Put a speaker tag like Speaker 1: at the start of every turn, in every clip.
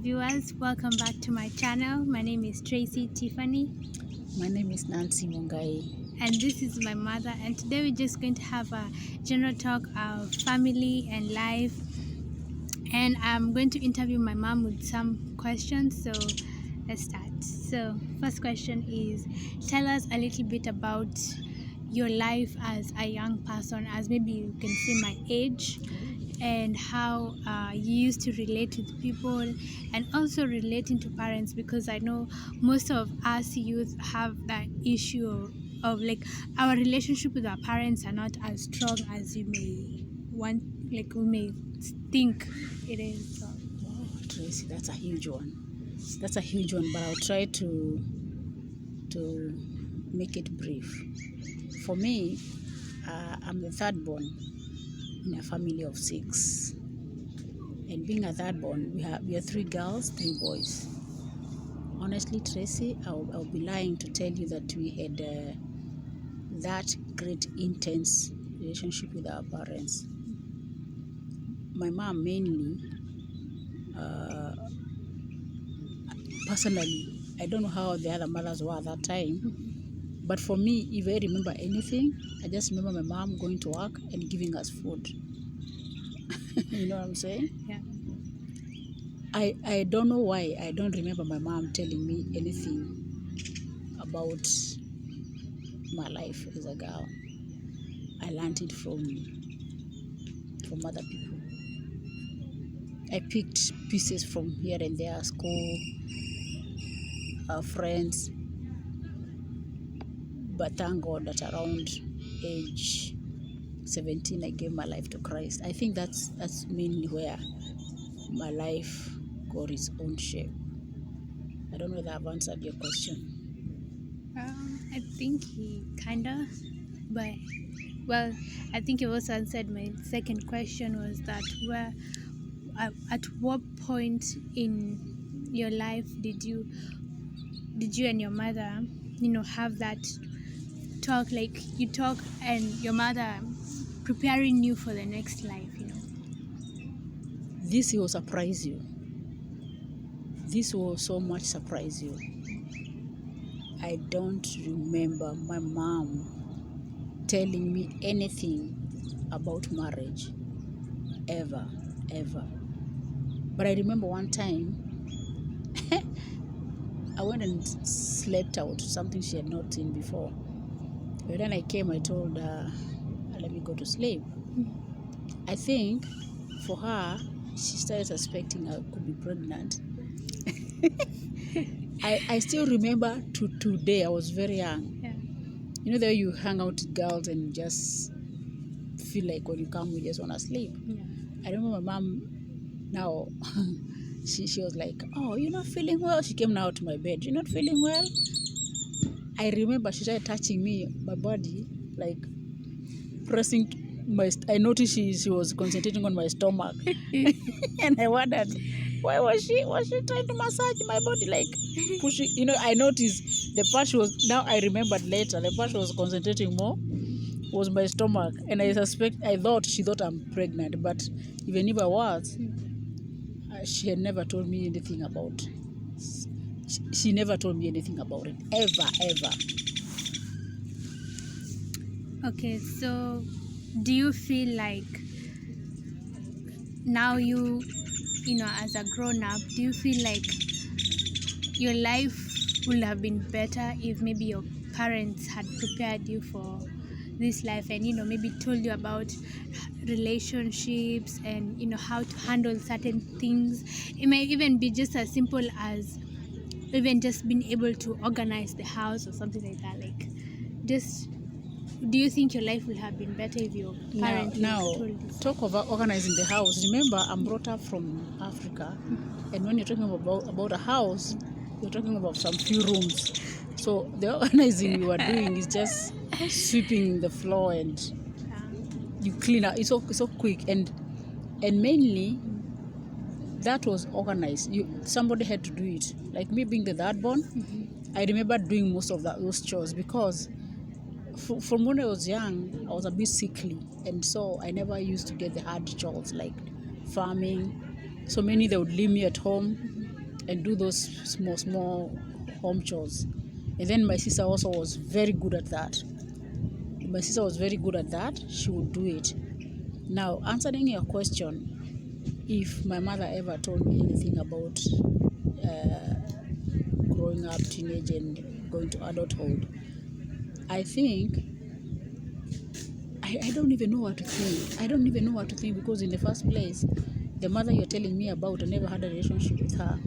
Speaker 1: Viewers, welcome back to my channel. My name is Tracy Tiffany
Speaker 2: My name is Nancy Mungai.
Speaker 1: and this is my mother, and today we're just going to have a general talk of family and life, and I'm going to interview my mom with some questions. So let's start. So first question is, tell us a little bit about your life as a young person, as maybe you can see my age, and how you used to relate with people and also relating to parents, because I know most of us youth have that issue of like our relationship with our parents are not as strong as you may want, like we may think it is. So.
Speaker 2: Wow, Tracy, that's a huge one. That's a huge one, but I'll try to make it brief. For me, I'm the third born in a family of 6, and being a third born, we are 3 girls, 3 boys. Honestly, Tracy, I'll be lying to tell you that we had that great intense relationship with our parents. My mom mainly, personally, I don't know how the other mothers were at that time, but for me, if I remember anything, I just remember my mom going to work and giving us food. You know what I'm saying?
Speaker 1: Yeah.
Speaker 2: I don't know why I don't remember my mom telling me anything about my life as a girl. I learned it from other people. I picked pieces from here and there, school, friends, but thank God that around age 17 I gave my life to Christ. I think that's mainly where my life got its own shape. I don't know whether I've answered your question.
Speaker 1: I think he kinda, but well, I think you also answered my second question, was that where at what point in your life did you and your mother have that talk, like you talk and your mother preparing you for the next life?
Speaker 2: This will surprise you. This will so much surprise you. I don't remember my mom telling me anything about marriage, ever. But I remember one time I went and slept out, something she had not seen before. But then I came, I told her, let me go to sleep. I think for her, she started suspecting I could be pregnant. I still remember to today, I was very young.
Speaker 1: Yeah.
Speaker 2: You know, there you hang out with girls and you just feel like when you come, you just want to sleep.
Speaker 1: Yeah.
Speaker 2: I remember my mom now, she was like, oh, you're not feeling well? She came now to my bed, you're not feeling well? I remember she started touching me, my body, like pressing I noticed she was concentrating on my stomach. And I wondered, why was she trying to massage my body, like pushing? I noticed the part now I remembered later, the part she was concentrating more was my stomach, and I thought she thought I'm pregnant, but even if I was, she had never told me anything about. She never told me anything about it, ever.
Speaker 1: Okay, so do you feel like now as a grown-up, do you feel like your life would have been better if maybe your parents had prepared you for this life and maybe told you about relationships and how to handle certain things? It may even be just as simple as even just being able to organize the house or something like that. Like, just, do you think your life would have been better if your parents
Speaker 2: now
Speaker 1: told you?
Speaker 2: Talk about organizing the house. Remember, I'm brought up from Africa, and when you're talking about a house, you're talking about some few rooms. So the organizing we were doing is just sweeping the floor and you clean up. It's so quick, and mainly that was organized. Somebody had to do it. Like me being the third born, I remember doing most of those chores because from when I was young, I was a bit sickly, and so I never used to get the hard chores like farming. So many they would leave me at home and do those small home chores. And then my sister also was very good at that. My sister was very good at that. She would do it. Now, answering your question, if my mother ever told me anything about growing up, teenage, and going to adulthood, I think I don't even know what to think. I don't even know what to think, because in the first place, the mother you're telling me about, I never had a relationship with her.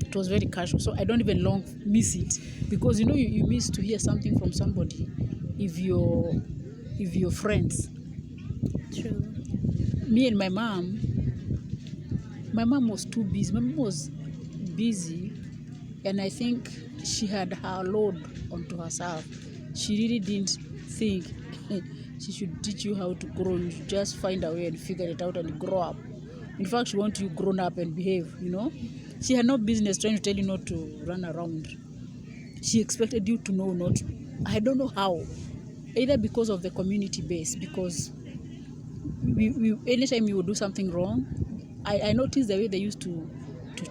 Speaker 2: It was very casual, so I don't even long miss it, because you miss to hear something from somebody if you're friends.
Speaker 1: True.
Speaker 2: Me and my mom was too busy. My mom was busy, and I think she had her load onto herself. She really didn't think she should teach you how to grow. You should just find a way and figure it out and grow up. In fact, she wants you grown up and behave. She had no business trying to tell you not to run around. She expected you to know not. I don't know how. Either because of the community base, because we anytime you would do something wrong, I noticed the way they used to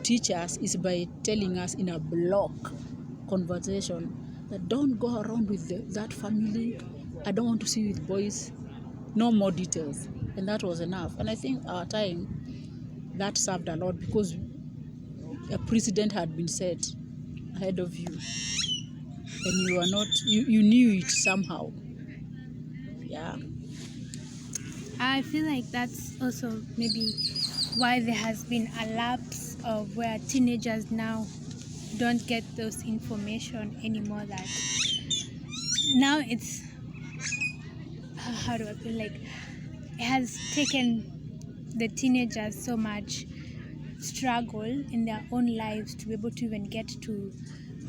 Speaker 2: teach us is by telling us in a block conversation that don't go around with that family. I don't want to see you with boys. No more details. And that was enough. And I think our time, that served a lot, because a precedent had been set ahead of you, and you are not, you knew it somehow. Yeah.
Speaker 1: I feel like that's also maybe why there has been a lapse of where teenagers now don't get those information anymore. That now it's, how do I feel like, it has taken the teenagers so much struggle in their own lives to be able to even get to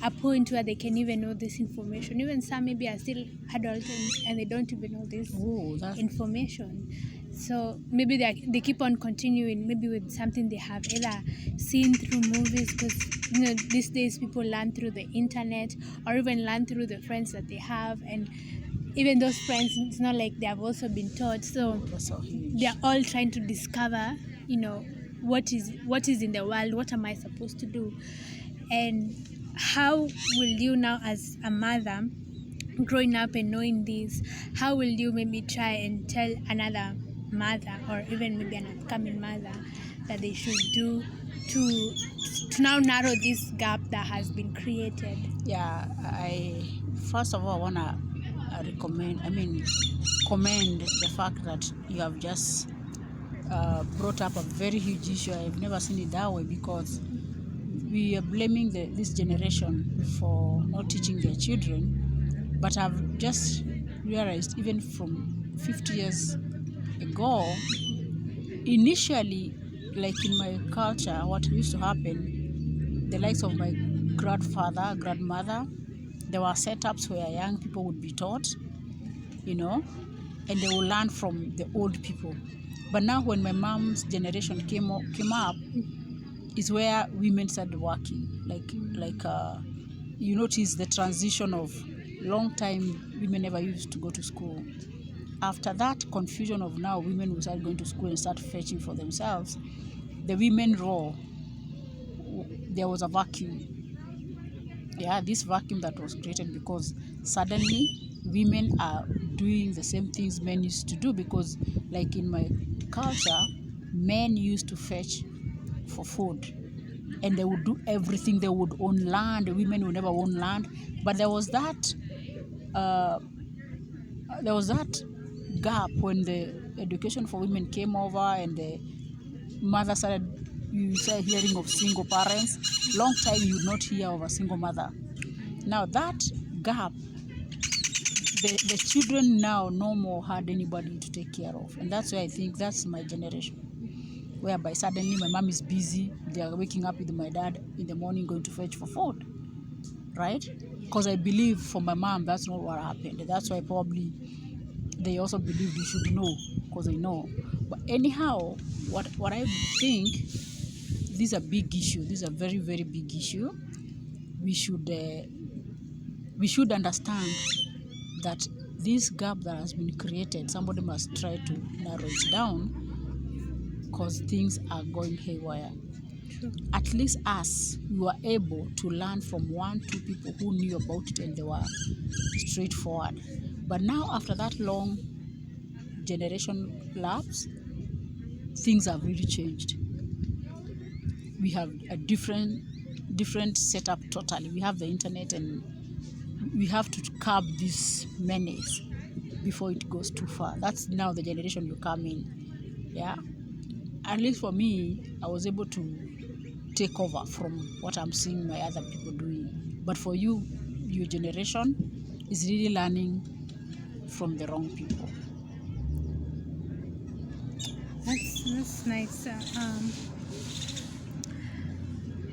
Speaker 1: a point where they can even know this information. Even some maybe are still adults and they don't even know this information. So maybe they keep on continuing maybe with something they have either seen through movies, because these days people learn through the internet, or even learn through the friends that they have, and even those friends, it's not like they have also been taught. So they're all trying to discover what is in the world, what am I supposed to do, and how will you now, as a mother growing up and knowing this, how will you maybe try and tell another mother, or even maybe an upcoming mother, that they should do to now narrow this gap that has been created?
Speaker 2: Yeah, I first of all want to commend the fact that you have just brought up a very huge issue. I've never seen it that way, because we are blaming this generation for not teaching their children, but I've just realized even from 50 years ago, initially, like in my culture, what used to happen, the likes of my grandfather, grandmother, there were setups where young people would be taught, and they will learn from the old people. But now when my mom's generation came up, is where women started working. You notice the transition of long time women never used to go to school. After that confusion of now women will start going to school and start fetching for themselves, the women role, there was a vacuum. Yeah, this vacuum that was created because suddenly women are doing the same things men used to do, because like in my culture, men used to fetch for food, and they would do everything. They would own land. The women would never own land. But there was that gap when the education for women came over, and the mother you started hearing of single parents. Long time you would not hear of a single mother. Now that gap, the children now no more had anybody to take care of. And that's why I think that's my generation, whereby suddenly my mom is busy. They are waking up with my dad in the morning going to fetch for food, right? Because I believe for my mom that's not what happened. That's why probably they also believe you should know, because they know. But anyhow, what I think, this is a big issue. This is a very, very big issue. We should understand that this gap that has been created, somebody must try to narrow it down, because things are going haywire.
Speaker 1: True.
Speaker 2: At least us, we were able to learn from 1-2 people who knew about it and they were straightforward. But now, after that long generation lapse, things have really changed. We have a different setup totally. We have the internet and we have to curb this menace before it goes too far. That's now the generation you come in. Yeah. At least for me, I was able to take over from what I'm seeing my other people doing. But for you, your generation is really learning from the wrong people.
Speaker 1: That's nice.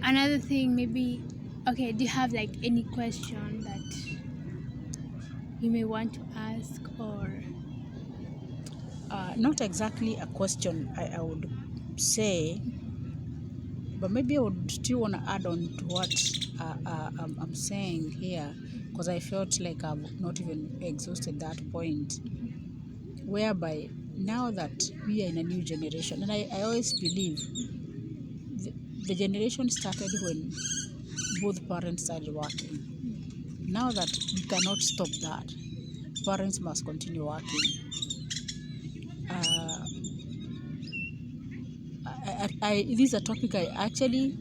Speaker 1: Another thing, maybe. Okay, do you have like any question that you may want to ask, or?
Speaker 2: Not exactly a question, I would say, but maybe I would still want to add on to what I'm saying here, because I felt like I've not even exhausted that point, whereby now that we are in a new generation, and I always believe the generation started when both parents started working. Now that we cannot stop that, parents must continue working. This is a topic I actually,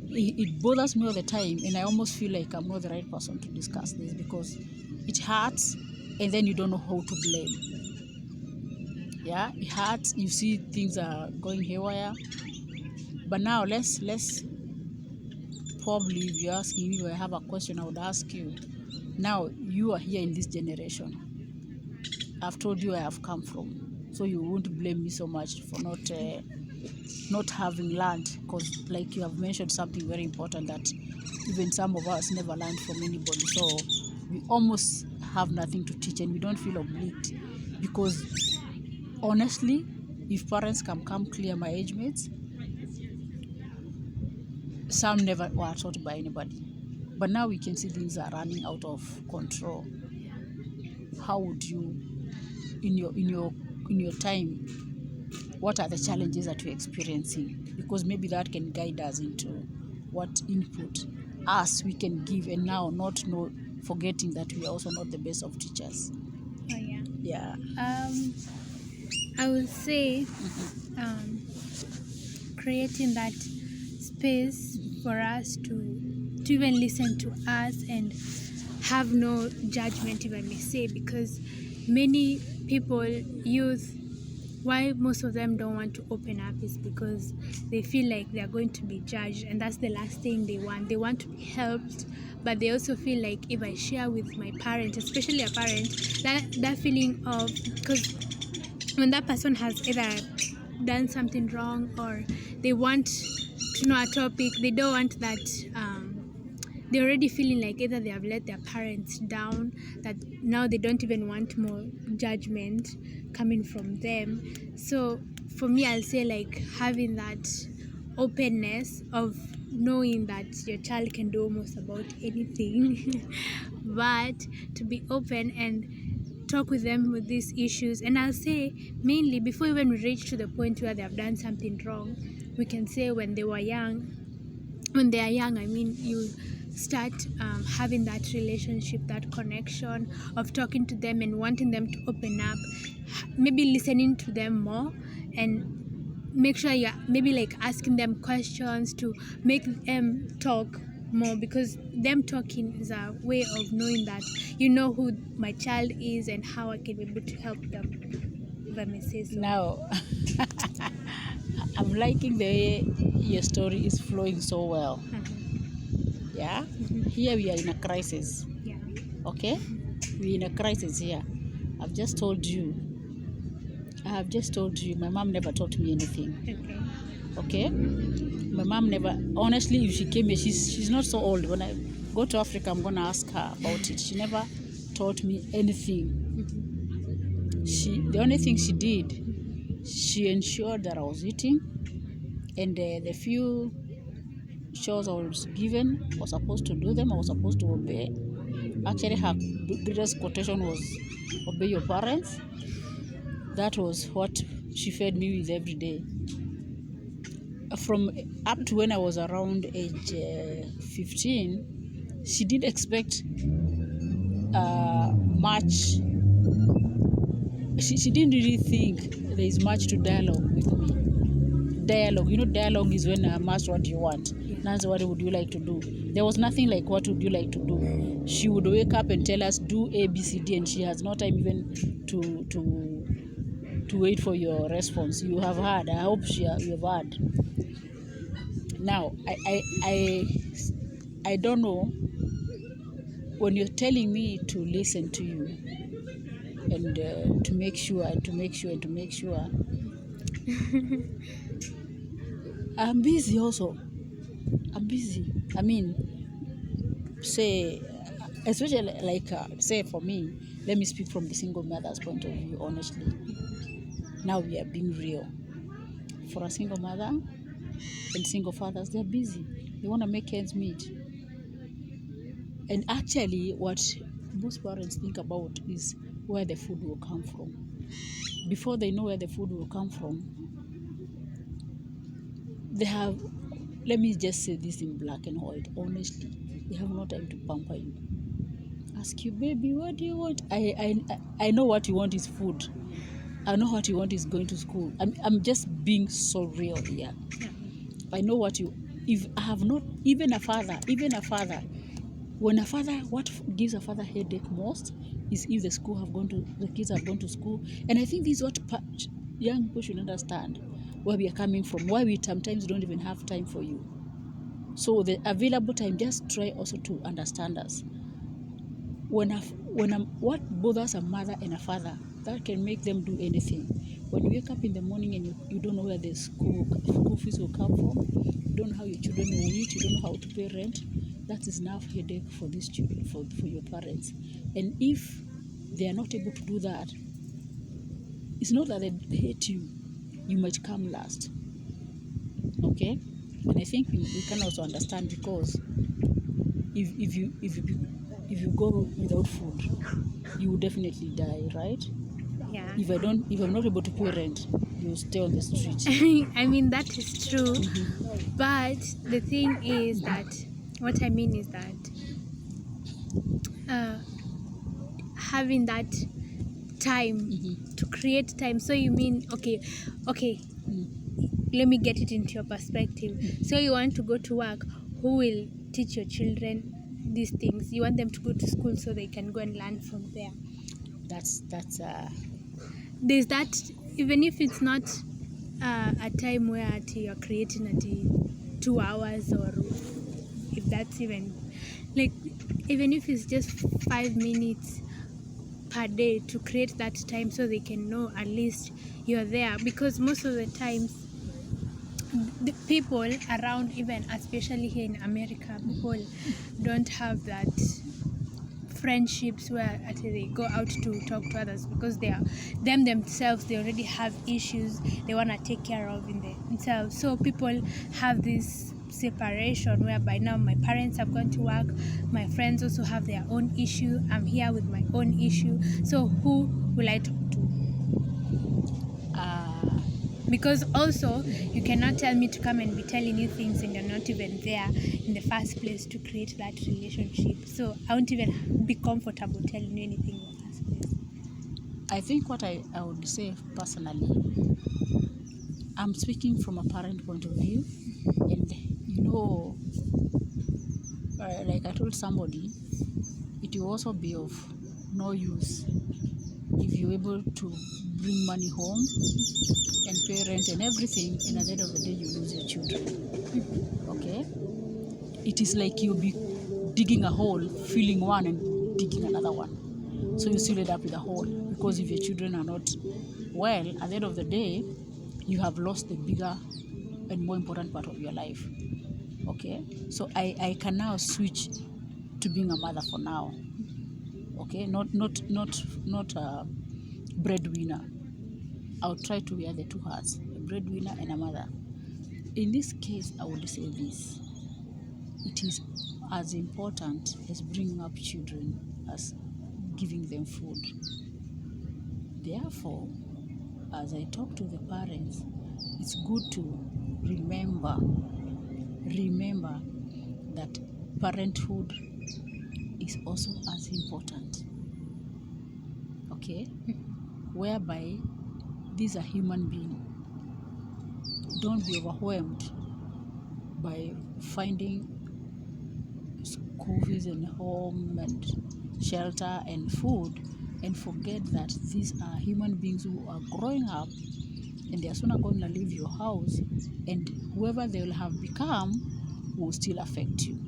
Speaker 2: it bothers me all the time, and I almost feel like I'm not the right person to discuss this because it hurts, and then you don't know who to blame. Yeah, it hurts. You see things are going haywire. But now let's probably, if you're asking me, if I have a question, I would ask you. Now you are here in this generation. I've told you where I've come from, so you won't blame me so much for not having learned, because like you have mentioned something very important that even some of us never learned from anybody, so we almost have nothing to teach and we don't feel obliged, because honestly, if parents can come clear, my age mates, some never were taught by anybody, but now we can see things are running out of control. How would you, in your time, what are the challenges that you're experiencing? Because maybe that can guide us into what input us we can give, and now not forgetting that we are also not the best of teachers.
Speaker 1: Oh yeah.
Speaker 2: Yeah.
Speaker 1: I would say creating that space for us to even listen to us and have no judgment, if I may say, because many people, youth, why most of them don't want to open up is because they feel like they're going to be judged, and that's the last thing they want. They want to be helped, but they also feel like if I share with my parent, especially a parent, that feeling of, because when that person has either done something wrong or they want to know a topic, they don't want that, they're already feeling like either they have let their parents down, that now they don't even want more judgment coming from them. So for me, I'll say like having that openness of knowing that your child can do almost about anything but to be open and talk with them with these issues. And I'll say mainly before even we reach to the point where they have done something wrong, we can say when they are young, I mean, you start having that relationship, that connection of talking to them and wanting them to open up, maybe listening to them more, and make sure you're maybe like asking them questions to make them talk more, because them talking is a way of knowing that you know who my child is and how I can be able to help them, if I may say so.
Speaker 2: Now, I'm liking the way your story is flowing so well. Yeah? Here we are in a crisis.
Speaker 1: Yeah.
Speaker 2: Okay? We're in a crisis here. I have just told you, my mom never taught me anything. Okay? My mom never, honestly, if she came here, she's not so old. When I go to Africa, I'm going to ask her about it. She never taught me anything. The only thing she did, she ensured that I was eating, and the few chores I was given, I was supposed to do them, I was supposed to obey. Actually, her greatest quotation was, obey your parents. That was what she fed me with every day. from up to when I was around age 15, she didn't expect much. She didn't really think there is much to dialogue with me. Dialogue, dialogue is when I'm asked, what do you want? Nancy, what would you like to do? There was nothing like, what would you like to do? She would wake up and tell us, do A, B, C, D, and she has no time even to wait for your response. You have heard. I hope you have heard. Now, I don't know, when you're telling me to listen to you and to make sure, I'm busy also. I'm busy. I mean, say, especially like, say for me, let me speak from the single mother's point of view, honestly. Now we are being real. For a single mother and single fathers, they're busy. They want to make ends meet. And actually, what most parents think about is where the food will come from. Before they know where the food will come from, they have, let me just say this in black and white, honestly, they have no time to pamper you. Ask you, baby, what do you want? I know what you want is food. I know what you want is going to school. I'm just being so real here. I know what you, if I have not, even a father, when a father, what gives a father headache most is if the kids have gone to school. And I think this is what young people should understand, where we are coming from, why we sometimes don't even have time for you. So the available time, just try also to understand us. What bothers a mother and a father, that can make them do anything. When you wake up in the morning and you don't know where the school fees will come from, you don't know how your children will eat, you don't know how to pay rent, that is enough headache for these children, for your parents. And if they are not able to do that, it's not that they hate you, you might come last. Okay? And I think we can also understand, because if you go without food, you will definitely die, right?
Speaker 1: Yeah.
Speaker 2: If I'm not able to pay rent, you stay on the street.
Speaker 1: I mean, that is true. But the thing is that, what I mean is that having that time, to create time. So you mean, okay, let me get it into your perspective. So you want to go to work, who will teach your children these things? You want them to go to school so they can go and learn from there.
Speaker 2: That's
Speaker 1: There's that, even if it's not a time where you're creating at 2 hours, or if that's even, like, even if it's just 5 minutes per day, to create that time so they can know at least you're there. Because most of the times, the people around, even especially here in America, people don't have that friendships where they go out to talk to others, because they are themselves, they already have issues they want to take care of in themselves. So people have this separation, whereby now my parents have gone to work, my friends also have their own issue, I'm here with my own issue, so who will I talk to? Because also, you cannot tell me to come and be telling you things and you're not even there in the first place to create that relationship. So I won't even be comfortable telling you anything in the first place.
Speaker 2: I think what I would say personally, I'm speaking from a parent point of view, and like I told somebody, it will also be of no use if you're able to bring money home and pay rent and everything, and at the end of the day you lose your children. Okay? It is like you'll be digging a hole, filling one and digging another one. So you still end up with a hole, because if your children are not well, at the end of the day, you have lost the bigger and more important part of your life. Okay? So I can now switch to being a mother for now. Okay? Not a breadwinner. I'll try to wear the two hats, a breadwinner and a mother. In this case, I would say this: it is as important as bringing up children as giving them food. Therefore, as I talk to the parents, it's good to remember that parenthood is also as important, okay? Whereby these are human beings. Don't be overwhelmed by finding school fees and home and shelter and food, and forget that these are human beings who are growing up, and they are soon going to leave your house, and whoever they will have become will still affect you.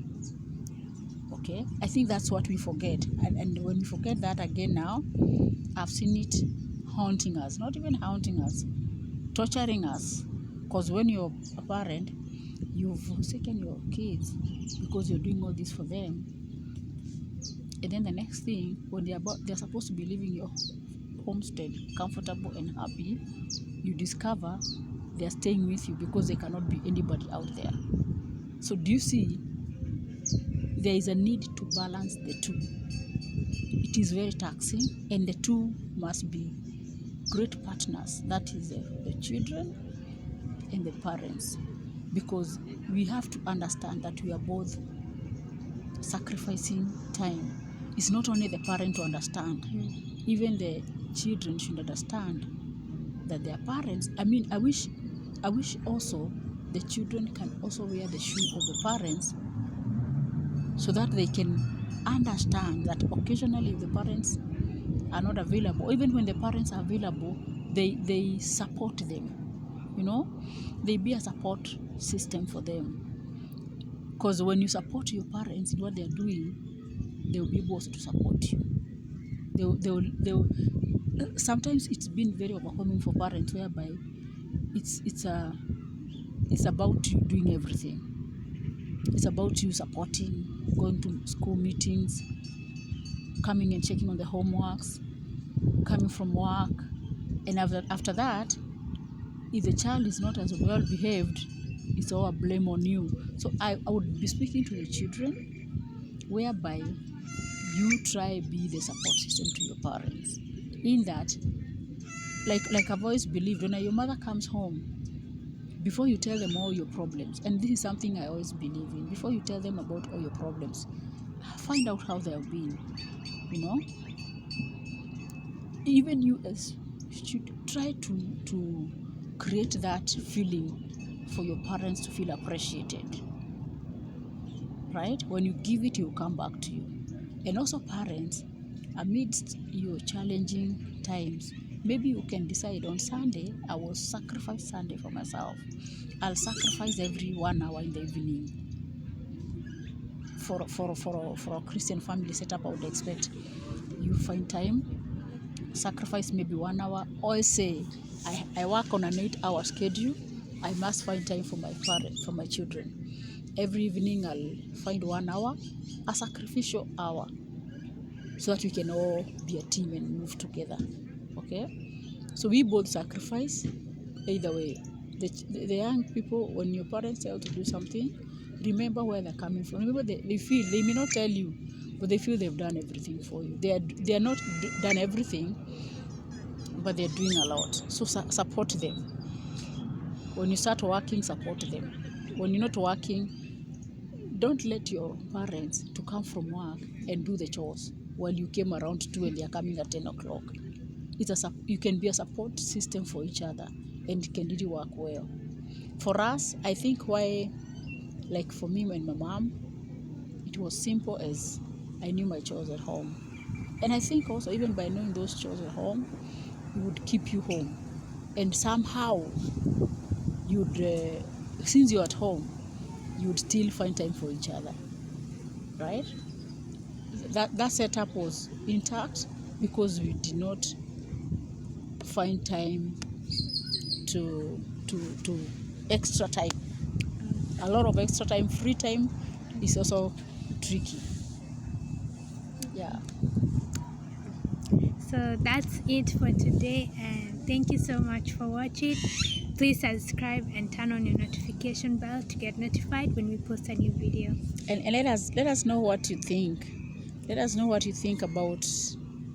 Speaker 2: Okay, I think that's what we forget, and when we forget that again now, I've seen it haunting us, not even haunting us, torturing us. Because when you're a parent, you've forsaken your kids because you're doing all this for them, and then the next thing, when they're supposed to be living your homestead comfortable and happy, you discover they're staying with you because they cannot be anybody out there. So do you see, there is a need to balance the two. It is very taxing, and the two must be great partners. That is the children and the parents, because we have to understand that we are both sacrificing time. It's not only the parent to understand, even the children should understand that their parents, I mean, I wish also the children can also wear the shoe of the parents, so that they can understand that occasionally if the parents are not available, even when the parents are available, they support them, you know, they be a support system for them. Because when you support your parents in what they're doing, they will be able to support you. They'll sometimes it's been very overwhelming for parents, whereby it's about you doing everything. It's about you supporting, going to school meetings, coming and checking on the homeworks, coming from work, and after that, if the child is not as well behaved, it's all a blame on you. So I would be speaking to the children, whereby you try be the support system to your parents, in that, like I've always believed, when your mother comes home, before you tell them all your problems, and this is something I always believe in, before you tell them about all your problems, find out how they have been, you know. Even you as should try to create that feeling for your parents to feel appreciated, right? When you give it, it will come back to you. And also parents, amidst your challenging times, maybe you can decide on Sunday, I will sacrifice Sunday for myself. I'll sacrifice every 1 hour in the evening. For a Christian family setup, I would expect you find time, sacrifice maybe 1 hour, or say I work on an 8-hour schedule, I must find time for my children. Every evening I'll find 1 hour, a sacrificial hour, so that we can all be a team and move together. Okay, so we both sacrifice. Either way, the young people, when your parents tell to do something, remember where they're coming from. Remember, they feel, they may not tell you, but they feel they've done everything for you. They are not done everything, but they're doing a lot. So support them. When you start working, support them. When you're not working, don't let your parents to come from work and do the chores while you came around 2 and they are coming at 10 o'clock. You can be a support system for each other, and it can really work well. For us, I think why, like for me and my mom, it was simple as I knew my chores at home. And I think also, even by knowing those chores at home, it would keep you home. And somehow, since you're at home, you would still find time for each other, right? That setup was intact because we did not find time to extra time. A lot of extra time, free time is also tricky. Yeah.
Speaker 1: So that's it for today, and thank you so much for watching. Please subscribe and turn on your notification bell to get notified when we post a new video.
Speaker 2: And let us know what you think. Let us know what you think about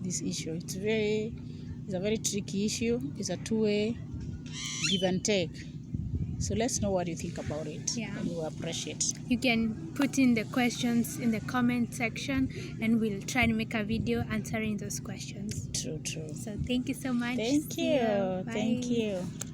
Speaker 2: this issue. It's a very tricky issue. It's a two-way give and take. So let's know what you think about it.
Speaker 1: Yeah.
Speaker 2: And we'll appreciate.
Speaker 1: You can put in the questions in the comment section, and we'll try to make a video answering those questions.
Speaker 2: True.
Speaker 1: So thank you so much.
Speaker 2: Thank
Speaker 1: See
Speaker 2: you.
Speaker 1: you.
Speaker 2: Thank
Speaker 1: Bye.
Speaker 2: you.